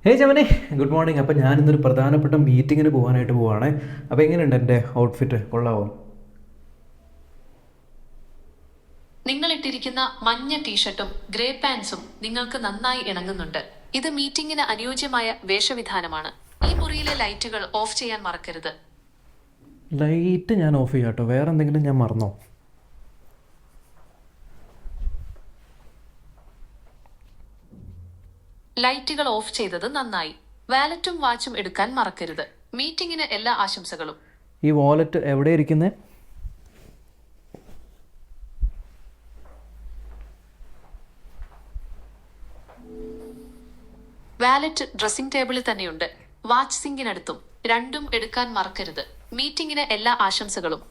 ഹേ ജമനെ, good morning. അപ്പോൾ ഞാനിന്നൊരു പ്രധാനപ്പെട്ട മീറ്റിങ്ങിന് പോകാനായിട്ട് പോവാണ്. അപ്പോൾ എങ്ങനെയുണ്ട് എൻ്റെ ഔട്ട്ഫിറ്റ്? കൊള്ളാവോ? നിങ്ങൾ ഇട്ടിരിക്കുന്ന മഞ്ഞ ടീഷർട്ടും ഗ്രേ പാൻസും നിങ്ങൾക്ക് നന്നായി ഇണങ്ങുന്നുണ്ട്. ഇത് മീറ്റിംഗിന് അനുയോജ്യമായ വേഷവിധാനമാണ്. ഈ മുറിയിലെ ലൈറ്റുകൾ ഓഫ് ചെയ്യാൻ മറക്കരുത്. ലൈറ്റ് ഞാൻ ഓഫ് ചെയ്യാം കേട്ടോ. വേറെ എന്തെങ്കിലും ഞാൻ മറന്നോ? ലൈറ്റുകൾ ഓഫ് ചെയ്തത് നന്നായി. വാലറ്റും വാച്ചും എടുക്കാൻ മറക്കരുത്. മീറ്റിംഗിന് എല്ലാ ആശംസകളും. ഈ വാലറ്റ് എവിടെ ഇരിക്കുന്നത്? വാലറ്റ് ഡ്രസ്സിംഗ് ടേബിളിൽ തന്നെയുണ്ട്. വാച്ച് സിങ്കിനടുത്തും. രണ്ടും എടുക്കാൻ മറക്കരുത്. മീറ്റിംഗിന് എല്ലാ ആശംസകളും.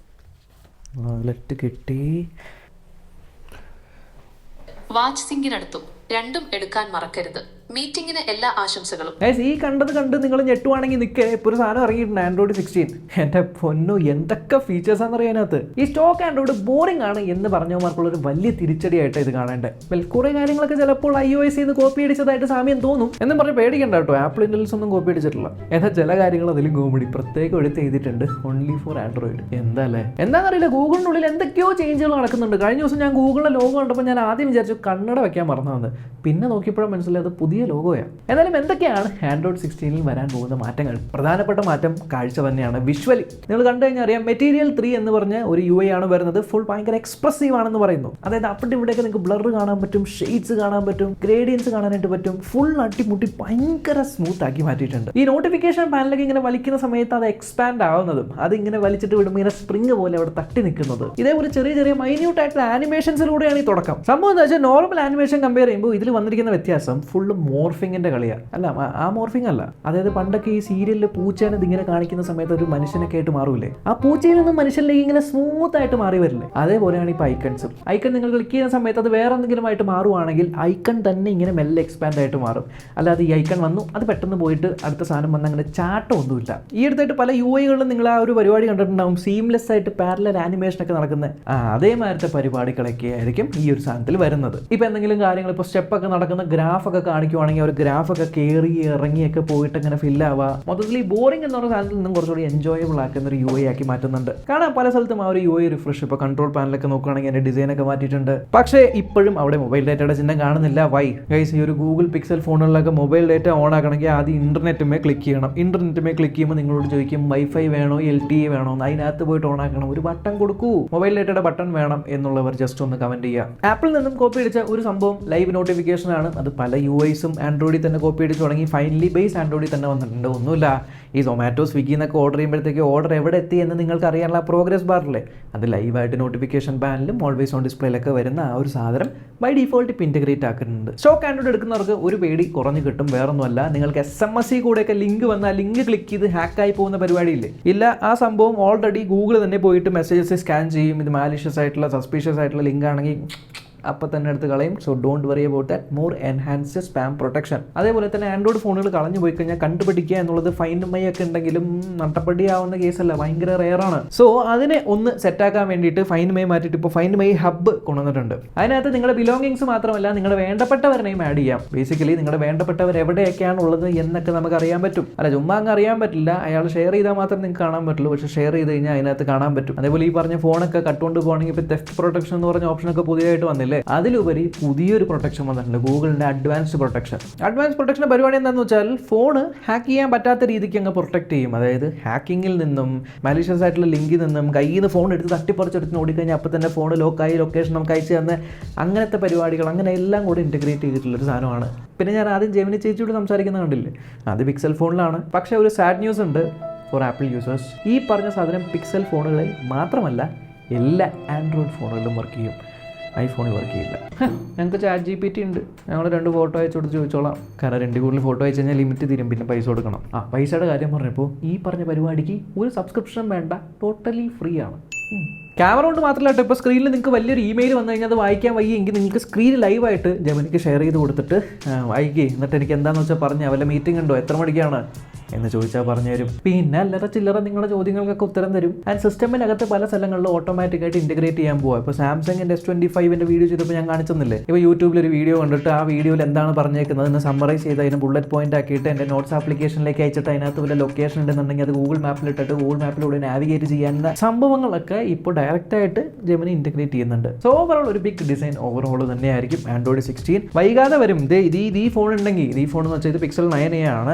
വാലറ്റ് കിട്ടി. വാച്ച് സിങ്കിനടുത്തും. രണ്ടും എടുക്കാൻ മറക്കരുത്. മീറ്റിംഗിന് എല്ലാ ആശംസകളും. ഈ കണ്ട് നിങ്ങൾ ഞെട്ടുവാണെങ്കിൽ നിൽക്കേ. ഇപ്പോൾ ഒരു സാധനം ഇറങ്ങിയിട്ടുണ്ട്, ആൻഡ്രോയിഡ് 16. എൻ്റെ പൊന്നു, എന്തൊക്കെ ഫീച്ചേഴ്സാണെന്ന് അറിയാനകത്ത്. ഈ സ്റ്റോക്ക് ആൻഡ്രോയിഡ് ബോറിംഗ് ആണ് എന്ന് പറഞ്ഞവന്മാർക്കുള്ളൊരു വലിയ തിരിച്ചടിയായിട്ട് ഇത് കാണേണ്ടത്. വെൽ, കുറേ കാര്യങ്ങളൊക്കെ ചിലപ്പോൾ iOS നിന്ന് കോപ്പി അടിച്ചതായിട്ട് സാമ്യം തോന്നും എന്നും പറഞ്ഞ് പേടിക്കണ്ട കേട്ടോ. ആപ്പിൾ ഇന്റലിജൻസ് ഒന്നും കോപ്പി അടിച്ചിട്ടില്ല. എന്നാൽ ചില കാര്യങ്ങൾ അതിലും കോമഡി പ്രത്യേകം എടുത്ത് ചെയ്തിട്ടുണ്ട്. Only four Android. എന്താല്ലേ എന്താണെന്നറിയില്ല, ഗൂഗിളിനുള്ളിൽ എന്തൊക്കെയോ ചേഞ്ചുകൾ നടക്കുന്നുണ്ട്. കഴിഞ്ഞ ദിവസം ഞാൻ ഗൂഗിളിലെ ലോഗോ കണ്ടപ്പോൾ ഞാൻ ആദ്യം വിചാരിച്ചു കണ്ണട വെക്കാൻ മറന്നതെന്ന്. പിന്നെ നോക്കിയപ്പോഴും മനസ്സിലായത് പുതിയ ലോഗോയാണ്. എന്നാലും എന്തൊക്കെയാണ് ആൻഡ്രോയിഡ് 16 വരാൻ പോകുന്ന മാറ്റങ്ങൾ? പ്രധാനപ്പെട്ട മാറ്റം കാഴ്ച തന്നെയാണ്. വിഷ്വലി നിങ്ങൾ കണ്ടു കഴിഞ്ഞാൽ അറിയാം, മെറ്റീരിയൽ 3 എന്ന് പറഞ്ഞ ഒരു UI ആണ് വരുന്നത്. ഫുൾ ഭയങ്കര എക്സ്പ്രസീവ് ആണെന്ന് പറയുന്നു. അതായത് അവിടെ ഇവിടെയൊക്കെ നിങ്ങൾക്ക് ബ്ലർ കാണാൻ പറ്റും, ഷെയ്ഡ്സ് കാണാൻ പറ്റും, ഗ്രേഡിയൻസ് കാണാനായിട്ട് പറ്റും. ഫുൾ അട്ടിമുട്ടി ഭയങ്കര സ്മൂത്ത് ആക്കി മാറ്റിയിട്ടുണ്ട്. ഈ നോട്ടിഫിക്കേഷൻ പാനലൊക്കെ ഇങ്ങനെ വലിക്കുന്ന സമയത്ത് അത് എക്സ്പാൻഡ് ആവുന്നതും അത് ഇങ്ങനെ വലിച്ചിട്ട് വിടുമ്പോൾ ഇങ്ങനെ സ്പ്രിംഗ് പോലെ അവിടെ തട്ടി നിൽക്കുന്നത്. ഇതേപോലെ ചെറിയ ചെറിയ മൈന്യൂട്ട് ആയിട്ടുള്ള ആനിമേഷൻസിലൂടെയാണ് ഈ തുടക്കം. സംഭവം എന്താ വെച്ചാൽ നോർമൽ ആനിമേഷൻ കമ്പയർ ചെയ്യുമ്പോൾ ഇതിൽ വന്നിരിക്കുന്ന വ്യത്യാസം ഫുള്ള് മോർഫിങ്ങിന്റെ കളിയാണ്. അല്ല, ആ മോർഫിംഗ് അല്ല. അതായത് പണ്ടൊക്കെ ഈ സീരിയലിൽ പൂച്ചേനെ ഇതിങ്ങനെ കാണിക്കുന്ന സമയത്ത് ഒരു മനുഷ്യനൊക്കെ ആയിട്ട് മാറൂലേ, ആ പൂച്ചയിൽ നിന്നും മനുഷ്യനിലേക്ക് ഇങ്ങനെ സ്മൂത്ത് ആയിട്ട് മാറി വരില്ലേ, അതേപോലെയാണ് ഇപ്പോൾ ഐക്കൺസും. ഐക്കൺ നിങ്ങൾ ക്ലിക്ക് ചെയ്യുന്ന സമയത്ത് അത് വേറെ എന്തെങ്കിലും ആയിട്ട് മാറുവാണെങ്കിൽ ഐക്കൺ തന്നെ ഇങ്ങനെ മെല്ലെ എക്സ്പാൻഡ് ആയിട്ട് മാറും. അല്ലാതെ ഈ ഐക്കൺ വന്നു അത് പെട്ടെന്ന് പോയിട്ട് അടുത്ത സാധനം വന്ന് അങ്ങനെ ചാട്ടമൊന്നുമില്ല. ഈ അടുത്തായിട്ട് പല UIകളിലും നിങ്ങൾ ആ ഒരു പരിപാടി കണ്ടിട്ടുണ്ടാവും, സീംലെസ് ആയിട്ട് പാരലൽ ആനിമേഷൻ ഒക്കെ നടക്കുന്നത്. അതേമാതിരത്തെ പരിപാടികളൊക്കെ ആയിരിക്കും ഈ ഒരു സാധനത്തിൽ വരുന്നത്. ഇപ്പൊ എന്തെങ്കിലും കാര്യങ്ങൾ ഇപ്പോൾ സ്റ്റെപ്പൊക്കെ നടക്കുന്ന ഗ്രാഫൊക്കെ കാണിക്കുവാണെങ്കിൽ ഒരു ഗ്രാഫൊക്കെ കയറി ഇറങ്ങിയൊക്കെ പോയിട്ട് അങ്ങനെ ഫില്ലാവുക. മൊത്തത്തിൽ ഈ ബോറിംഗ് എന്ന് പറഞ്ഞ സാധനത്തിൽ നിന്നും കുറച്ചുകൂടി എൻജോയബിൾ ആക്കുന്ന ഒരു UI ആക്കി മാറ്റുന്നുണ്ട്. കാണാൻ പല സ്ഥലത്തും ആ ഒരു UI റിഫ്രഷ്. ഇപ്പോൾ കൺട്രോൾ പാനലൊക്കെ നോക്കുകയാണെങ്കിൽ അതിന്റെ ഡിസൈനൊക്കെ മാറ്റിയിട്ടുണ്ട്. പക്ഷേ ഇപ്പോഴും അവിടെ മൊബൈൽ ഡേറ്റയുടെ ചിഹ്നം കാണുന്നില്ല. Why guys? ഈ ഒരു ഗൂഗിൾ പിക്സൽ ഫോണുകളിലൊക്കെ മൊബൈൽ ഡേറ്റ ഓൺ ആക്കണമെങ്കിൽ ആദ്യം ഇന്റർനെറ്റുമേ ക്ലിക്ക് ചെയ്യണം. ഇന്റർനെറ്റുമേ ക്ലിക്ക് ചെയ്യുമ്പോൾ നിങ്ങളോട് ചോദിക്കും വൈഫൈ വേണോ LTE വേണോ എന്ന്. അതിനകത്ത് പോയിട്ട് ഓൺ ആക്കണം. ഒരു ബട്ടൺ കൊടുക്കൂ, മൊബൈൽ ഡേറ്റയുടെ ബട്ടൺ വേണം എന്നുള്ളവർ ജസ്റ്റ് ഒന്ന് കമന്റ് ചെയ്യുക. ആപ്പിൾ നിന്നും കോപ്പി അടിച്ച ഒരു സംഭവം ലൈവ് നോട്ടിഫിക്കേഷൻ ആണ്. അത് പല UIസും ആൻഡ്രോയിഡിൽ തന്നെ കോപ്പി അടിച്ച് തുടങ്ങി. ഫൈനലി ബേസ് ആൻഡ്രോയിഡിൽ തന്നെ വന്നിട്ടുണ്ട്. ഒന്നുമില്ല, ഈ സൊമാറ്റോ സ്വിഗ്ഗി എന്നൊക്കെ ഓർഡർ ചെയ്യുമ്പോഴത്തേക്ക് ഓർഡർ എവിടെ എത്തി എന്ന് നിങ്ങൾക്ക് അറിയാനുള്ള പ്രോഗ്രസ് ബാറില്ലേ, അത് ലൈവായിട്ട് നോട്ടിഫിക്കേഷൻ പാനലും ഓൾവേസ് ഓൺ ഡിസ്പ്ലേയിലൊക്കെ വരുന്ന ആ ഒരു സാധനം ബൈ ഡിഫോൾട്ട് ഇപ്പോൾ ഇൻറ്റഗ്രേറ്റ് ആക്കുന്നുണ്ട്. സ്റ്റോക്ക് ആൻഡ്രോയിഡ് എടുക്കുന്നവർക്ക് ഒരു പേടി കുറഞ്ഞ് കിട്ടും. വേറൊന്നുമല്ല, നിങ്ങൾക്ക് SMS കൂടെയൊക്കെ ലിങ്ക് വന്നാൽ ലിങ്ക് ക്ലിക്ക് ചെയ്ത് ഹാക്കായി പോകുന്ന പരിപാടിയില്ലേ, ഇല്ല. ആ സംഭവം ഓൾറെഡി ഗൂഗിൾ തന്നെ പോയിട്ട് മെസ്സേജസ് സ്കാൻ ചെയ്യും. ഇത് മാലിഷ്യസ് ആയിട്ടുള്ള സസ്പീഷ്യസ് ആയിട്ടുള്ള ലിങ്ക് ആണെങ്കിൽ അപ്പം തന്നെ എടുത്ത് കളയും. So don't worry about that. More enhanced spam protection. അതേപോലെ തന്നെ ആൻഡ്രോയിഡ് ഫോണുകൾ കളഞ്ഞു പോയി കഴിഞ്ഞാൽ കണ്ടുപിടിക്കുക എന്നുള്ളത് ഫൈൻ മൈ ഒക്കെ ഉണ്ടെങ്കിലും നട്ടപ്പടിയാവുന്ന കേസല്ല, ഭയങ്കര റെയറാണ്. സോ അതിനെ ഒന്ന് സെറ്റാക്കാൻ വേണ്ടിയിട്ട് ഫൈൻ മൈ മാറ്റിയിട്ട് ഇപ്പോൾ ഫൈൻ മൈ ഹബ്ബ് കൊണ്ടുവന്നിട്ടുണ്ട്. അതിനകത്ത് നിങ്ങളുടെ ബിലോങ്ങിങ്സ് മാത്രമല്ല നിങ്ങളുടെ വേണ്ടപ്പെട്ടവരെയും ആഡ് ചെയ്യാം. ബേസിക്കലി നിങ്ങളുടെ വേണ്ടപ്പെട്ടവർ എവിടെയൊക്കെയാണ് ഉള്ളത് എന്നൊക്കെ നമുക്ക് അറിയാൻ പറ്റും. അല്ല, ചുമ്മാ അങ്ങ് അറിയാൻ പറ്റില്ല. അയാൾ ഷെയർ ചെയ്താൽ മാത്രമേ നിങ്ങൾക്ക് കാണാൻ പറ്റുള്ളൂ. പക്ഷേ ഷെയർ ചെയ്ത് കഴിഞ്ഞാൽ അതിനകത്ത് കാണാൻ പറ്റും. അതേപോലെ ഈ പറഞ്ഞ ഫോണൊക്കെ കട്ടുകൊണ്ട് പോകുകയാണെങ്കിൽ ഇപ്പോൾ തെഫ്റ്റ് പ്രൊട്ടക്ഷൻ എന്ന് പറഞ്ഞ ഓപ്ഷനൊക്കെ പുതിയതായിട്ട് വന്നില്ലേ, അതിലുപരി പുതിയൊരു പ്രൊട്ടക്ഷൻ വന്നിട്ടുണ്ട്, ഗൂഗിളിന്റെ അഡ്വാൻസ്ഡ് പ്രൊട്ടക്ഷൻ. അഡ്വാൻസ് പ്രൊട്ടക്ഷന്റെ പരിപാടി എന്താണെന്ന് വെച്ചാൽ ഫോണ് ഹാക്ക് ചെയ്യാൻ പറ്റാത്ത രീതിക്ക് അങ്ങ് പ്രൊട്ടക്ട് ചെയ്യും. അതായത് ഹാക്കിങ്ങിൽ നിന്നും മാലിഷ്യസ് ആയിട്ടുള്ള ലിങ്കിൽ നിന്നും കയ്യിൽ നിന്ന് ഫോൺ എടുത്ത് തട്ടിപ്പറിച്ചെടുത്ത് ഓടിക്കഴിഞ്ഞാൽ അപ്പോൾ തന്നെ ഫോൺ ലോക്കായി ലൊക്കേഷൻ നമുക്ക് അയച്ചു തന്ന അങ്ങനത്തെ പരിപാടികൾ അങ്ങനെ എല്ലാം കൂടി ഇൻറ്റഗ്രേറ്റ് ചെയ്തിട്ടുള്ളൊരു സാധനമാണ്. പിന്നെ ഞാൻ ആദ്യം ജെമിനി ചേച്ചിയോട് സംസാരിക്കുന്നത് കണ്ടില്ലേ, അത് പിക്സൽ ഫോണിലാണ്. പക്ഷേ ഒരു സാഡ് ന്യൂസ് ഉണ്ട് ഫോർ ആപ്പിൾ യൂസേഴ്സ്. ഈ പറഞ്ഞ സാധനം പിക്സൽ ഫോണുകളിൽ മാത്രമല്ല എല്ലാ ആൻഡ്രോയിഡ് ഫോണുകളിലും വർക്ക് ചെയ്യും, ഐഫോണിൽ വർക്ക് ചെയ്യില്ല. ഞങ്ങൾക്ക് ChatGPT ഉണ്ട്, ഞങ്ങൾ 2 ഫോട്ടോ അയച്ചോട് ചോദിച്ചോളാം. കാരണം 2 കൂടുതൽ ഫോട്ടോ അയച്ചു കഴിഞ്ഞാൽ ലിമിറ്റ് തീരും, പിന്നെ പൈസ കൊടുക്കണം. പൈസയുടെ കാര്യം പറഞ്ഞപ്പോൾ ഈ പറഞ്ഞ പരിപാടിക്ക് ഒരു സബ്സ്ക്രിപ്ഷൻ വേണ്ട, ടോട്ടലി ഫ്രീ ആണ്. ക്യാമറ കൊണ്ട് മാത്രമല്ല കേട്ടോ, ഇപ്പോൾ സ്ക്രീനിൽ നിങ്ങൾക്ക് വലിയൊരു ഇമെയിൽ വന്നു കഴിഞ്ഞാൽ അത് വായിക്കാൻ വയ്യെങ്കിൽ നിങ്ങൾക്ക് സ്ക്രീൻ ലൈവായിട്ട് ജെമിനിക്ക് ഷെയർ ചെയ്ത് കൊടുത്തിട്ട് വായിക്കേ, എന്നിട്ട് എനിക്ക് എന്താണെന്ന് വെച്ചാൽ പറഞ്ഞാൽ വല്ല മീറ്റിംഗ് ഉണ്ടോ, എത്ര മണിക്കാണ്, എന്ന് ചോദിച്ചാൽ പറഞ്ഞു തരും. പിന്നെ അല്ലറ ചില്ലറ നിങ്ങളുടെ ചോദ്യങ്ങൾക്കൊക്കെ ഉത്തരം തരും. ആൻഡ് സിസ്റ്റമിനകത്ത് പല സ്ഥലങ്ങളിലും ഓട്ടോമാറ്റിക്കായിട്ട് ഇൻറ്റഗ്രേറ്റ് ചെയ്യാൻ പോവാം. ഇപ്പോൾ സാംസങ്ങിൻ്റെ S25 വീഡിയോ ചെയ്തപ്പോൾ ഞാൻ കാണിച്ചെന്നില്ലേ, ഇപ്പോൾ യൂട്യൂബിൽ ഒരു വീഡിയോ കണ്ടിട്ട് ആ വീഡിയോയിൽ എന്താണ് പറഞ്ഞേക്കുന്നത് എന്ന് സമ്മറൈസ് ചെയ്ത് അതിന് ബുള്ളറ്റ് പോയിന്റ് ആക്കിയിട്ട് എൻ്റെ നോട്ട്സ് ആപ്ലിക്കേഷനിലേക്ക് അയച്ചിട്ട് അതിനകത്ത് വല്ല ലൊക്കേഷൻ ഉണ്ടെന്നുണ്ടെങ്കിൽ അത് ഗൂഗിൾ മാപ്പിലിട്ടിട്ട് ഗൂഗിൾ മാപ്പിലൂടെ നാവിഗേറ്റ് ചെയ്യാനുള്ള സംഭവങ്ങളൊക്കെ ഇപ്പോൾ ഡയറക്റ്റായിട്ട് ജെമിനി ഇൻറ്റഗ്രേറ്റ് ചെയ്യുന്നുണ്ട്. സോ ഓവറോൾ ഒരു ബിഗ് ഡിസൈൻ ഓവറോൾ തന്നെയായിരിക്കും ആൻഡ്രോയിഡ് 16. വൈകാതെ വരും. ഈ ഫോൺ ഉണ്ടെങ്കിൽ, ഈ ഫോൺ എന്ന് വെച്ചാൽ ഇത് Pixel 9a ആണ്.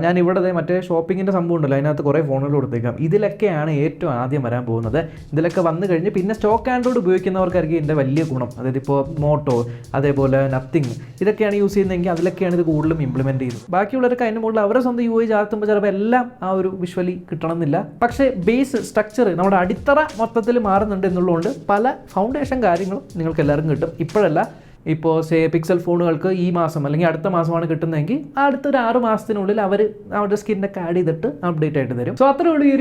ഞാൻ ഇവിടെ മറ്റേ ഷോപ്പിങ്ങിൻ്റെ സംഭവം ഉണ്ടല്ലോ, അതിനകത്ത് കുറേ ഫോണുകൾ കൊടുത്തേക്കാം. ഇതിലൊക്കെയാണ് ഏറ്റവും ആദ്യം വരാൻ പോകുന്നത്. ഇതിലൊക്കെ വന്നു കഴിഞ്ഞ് പിന്നെ സ്റ്റോക്ക് ആൻഡ്രോയിഡ് ഉപയോഗിക്കുന്നവർക്കായിരിക്കും ഇതിൻ്റെ വലിയ ഗുണം. അതായത് ഇപ്പോൾ മോട്ടോ, അതേപോലെ നത്തിങ്, ഇതൊക്കെയാണ് യൂസ് ചെയ്യുന്നതെങ്കിൽ അതിലൊക്കെയാണ് ഇത് കൂടുതലും ഇംപ്ലിമെൻറ്റ് ചെയ്യുന്നത്. ബാക്കിയുള്ളവർക്ക് അതിന് മുകളിൽ അവരെ സ്വന്തം UI ചാർത്തുമ്പോൾ ചിലപ്പോൾ എല്ലാം ആ ഒരു വിഷ്വലി കിട്ടണമെന്നില്ല. പക്ഷേ ബേസ് സ്ട്രക്ചർ, നമ്മുടെ അടിത്തറ മൊത്തത്തിൽ മാറുന്നുണ്ട് എന്നുള്ളതുകൊണ്ട് പല ഫൗണ്ടേഷൻ കാര്യങ്ങളും നിങ്ങൾക്ക് എല്ലാവർക്കും കിട്ടും. ഇപ്പോഴല്ല, ഇപ്പോൾ പിക്സൽ ഫോണുകൾക്ക് ഈ മാസം അല്ലെങ്കിൽ അടുത്ത മാസമാണ് കിട്ടുന്നതെങ്കിൽ അടുത്തൊരു 6 മാസത്തിനുള്ളിൽ അവർ അവരുടെ സ്കിന്നൊക്കെ ആഡ് ചെയ്തിട്ട് അപ്ഡേറ്റ് ആയിട്ട് തരും. സോ അത്രേ ഉള്ളൂ ഈ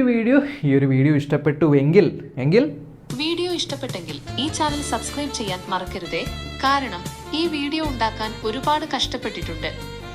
ഒരു വീഡിയോ ഇഷ്ടപ്പെട്ടു എങ്കിൽ വീഡിയോ ഇഷ്ടപ്പെട്ടെങ്കിൽ ഈ ചാനൽ സബ്സ്ക്രൈബ് ചെയ്യാൻ മറക്കരുതേ. കാരണം ഈ വീഡിയോ ഉണ്ടാക്കാൻ ഒരുപാട് കഷ്ടപ്പെട്ടിട്ടുണ്ട്.